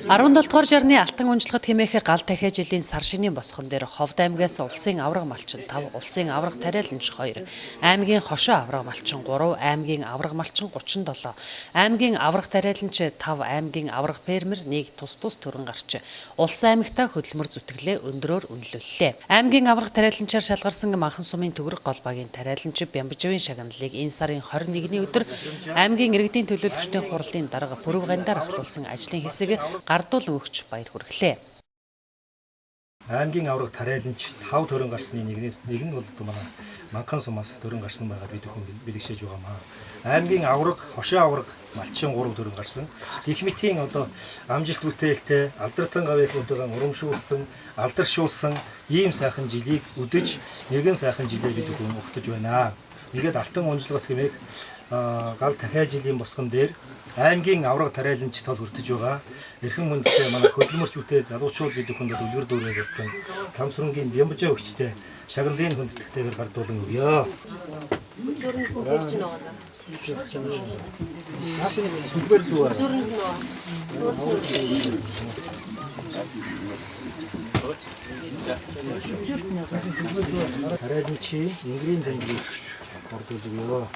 17 дугаар жарны алтан унжлагад хэмээх гал дахиа жилийн сар шинийн босгон дээр Ховд аймгаас улсын авраг малчин 5, улсын авраг тариаланч 2, аймгийн хошоо авраг малчин 3, аймгийн авраг малчин 37, аймгийн авраг тариаланч 5, аймгийн авраг фермер 1 тус төрөн гарч улсын аймагтаа хөдөлмөр зүтгэлээ өндрөөр үнэлүүллээ. Аймгийн авраг тариаланчаар шалгарсан Манхан сумын төгрөг гол багийн тариаланч Бямбживын шагналыг энэ сарын 21-ний өдөр аймгийн иргэдийн төлөөлөгчдийн хурлын дарга Пүрэв Гандар ахлуулсан ажлын хэсэг гардуул өгч баяр хүргэлээ. Аймгийн авраг тариаланч 5 төрөн гарсны нэг нь бол манай Манхан сумаас төрөн гарсан байгаа бид бүхэн бэлэгшээж байгаамаа. Аймгийн авраг, хошоо авраг, малчин 3 төрөн гарсан. Гэх мэтийн одоо амжилт бүтээлтэй, алдртан гавьяалуудаа урамшуулсан, алдаршуулсан ийм сайхан жилийг үдэж, нэгэн сайхан жилээ бид бүхэн өгтөж байна. Ингээд алтан унжлагт хэмээх гал дахиа жилийн босгон дээр аймгийн авраг тариаланч цол хүртэж байгаа. Эрхэм хүндтэй манай хөдөлмөрч бүтээл залуучууд бид бүхэнд үлгэр дүүрээ болсон. Тамсрангийн Бямбжив өгчтэй шагналын хүндэтгтэйгээр гардуулан өгье. Тариаланчи Ингрийн дэндийг гардуулъя.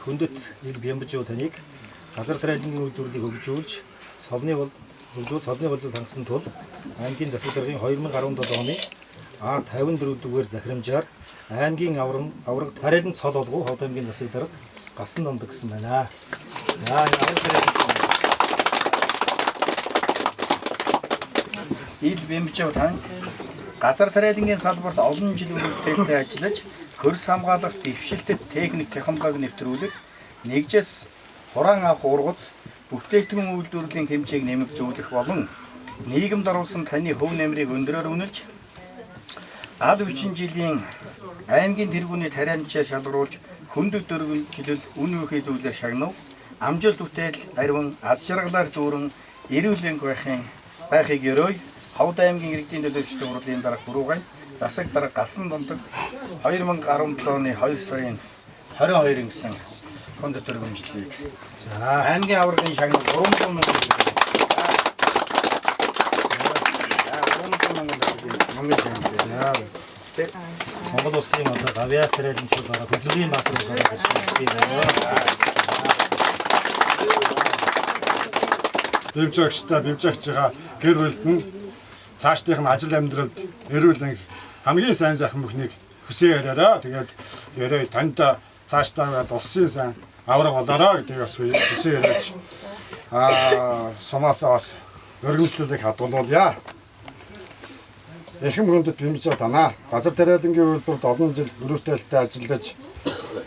Хүндэт ил Бямбжив таныг газар тариалангийн үйлдвэрлэлийг хөгжүүлж, цовны боловсрол хангасан тул аймгийн засаг даргын 2017 оны А54-р захирамжаар аймгийн авраг тариалан цол олгоо Ховд аймгийн засаг дарга гасан номдог гэсэн байна. За ил Бямбжив тань газар тариалангийн салбарт олон жил үргэлжлэлтэй ажиллаж, хөрс хамгаалалт, дэвшилтэд техник технологиг нэвтрүүлэх, нэгжээс хураан авах ургац, бүтээгдэхүүн үйлдвэрлэлийн хэмжээг нэмэгдүүлэх болон нийгэмд оруулсан таны хөв нэмрийг өндрөөр үнэлж, аль бичин жилийн аймгийн тэргүүний тариаланчаар шалгаруулж, хөндөг дөрвөлжлөл үн үхий зүйлээр шагнав, амжилт бүтээл, ариун аз жаргалаар зүүрэн эрүүл энх байхыг өрөөй. Ховд аймгийн иргэдийн төлөөлөгчдийн хурлын дарга Пүрэв Гандар засаг дарга галсан дундаг 2017 оны 2 сарын 22-нд гэсэн хүнд төрөмжлөлийг. За аймгийн аврагын шагнал 300 мянган Монгол улсын одоо гавьяа тариаланчуудаараа хөдөлгөөний материал гаргаж байна. Бямбживчтай бямбжигч байгаа гэр бүлд нь цаашдынх нь ажил амьдралд эрүүл энх хамгийн сайн сайхан бүхнийг хүсээ яриараа. Тэгээд яриа танд цаашдаа улсын сайн авраг болоорой гэдэг бас хүсээ яриач сумаасаа бас өргөмжлөлийг хадгалуулъя. Эрхэм хүндэт Бямбжив танаа газар тариалангийн үйлдвэрт олон жил бүрэлдэхүүнтэй ажиллаж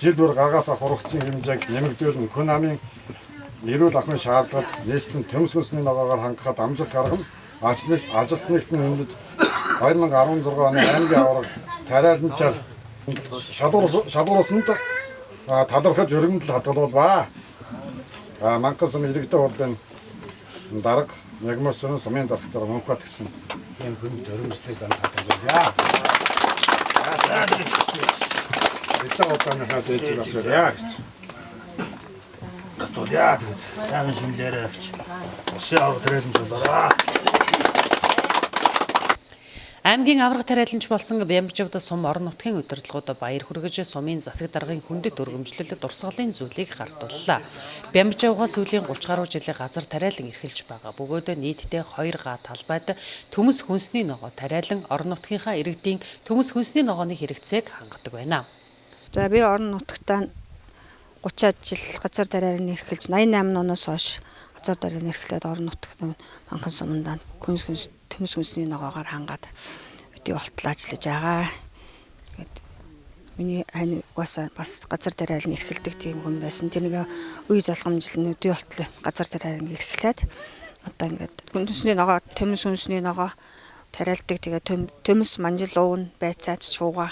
жил бүр гагаас хурагцсан хэмжээг нэмэгдүүлэн хүн амын эрүүл ахуйн шаардлагад нийцсэн төмс хүнсний ногоогоор хангахад амжилт гарган ажилсныг нь үнэлж 2016 оны аймгийн авраг тариаланчаар шалгуулсанд талархаж өргөмжлөл хадгалуулбаа. Манхан сумын иргэдийн хурлын дарга Нягмарсын сумын засаг дарга Мөнхбат гэсэн ийм хүнд өргөмжлөлийг хадгалуулъя. Эцэг удааны хаад ээж бас яриа гэж. Яа гэдэг сайн шинжилгээ авч усын авраг тариаланч болоорой. Аймгийн авраг тариаланч болсон Бямбживд сум орон нутгийн удирдлагууд баяр хүргэж сумын засаг даргын хүндэт өргөмжлөлөд дурсгалын зүйлийг гардууллаа. Бямбживга сүүлийн 30 гаруй жилийн газар тариалан эрхэлж байгаа. Бөгөөд нийтдээ 2 га талбайд төмс хүнсний ногоо тариалан орон нутгийнхаа иргэдийн төмс хүнсний ногооны хэрэгцээг хангадаг байна. За би орон нутгтаа 30 жил газар тариалан эрхэлж 88 оноос хойш газар тариалан эрхлээд орон нутагт Манхан сумдаа төмс хүнсний ногоогоор хангаад өдөө болтол ажиллаж байгаа. Тэгээд миний хань бас газар тариалан эрхэлдэг тийм хүн байсан. Тэр нэг үе залгамжил нь өдөө болтол газар тариалан эрхлээд одоо ингээд хүнсний ногоо, төмс хүнсний ногоо тариалдаг. Тэгээд төмс манжил уун, байцаач шууга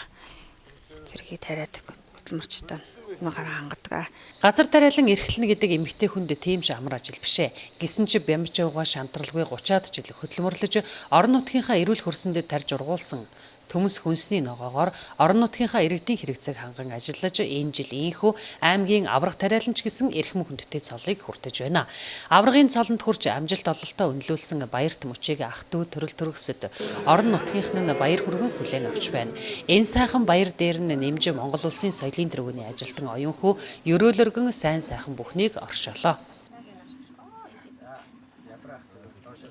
зэргийг тариадаг хөдөлмөрчтэй хангадаг. Газар тариалан эрхлэнэ гэдэг эмэгтэй хүнд тийм ч амар ажил бишээ. Гэсэн чи Бямбживга шантралгүй 30-аад жил хөдөлмөрлөж орон нутгийнхаа эрүүл хөрсөнд тарж ургуулсан төмс хүнсний ногоогоор орон нутгийнхаа иргэдийн хэрэгцээг ханган ажиллаж энэ жил ийхүү аймгийн аврах тариаланч гэсэн эрхэм хүндтэй цолыг хүртэж байна. Аврагын цолонд хурж амжилт ололтоо үнэлүүлсэн Баярт мөчийг ах дүү төрөл төрөсөд орон нутгийнх нь баяр хүргэн хүлээн авч байна. Энэ сайхан баяр дээр нь нэмж Монгол улсын соёлын тэргүүний ажилтан оюун хүү ерөөлөргөн сайн сайхан бүхнийг оршоолоо.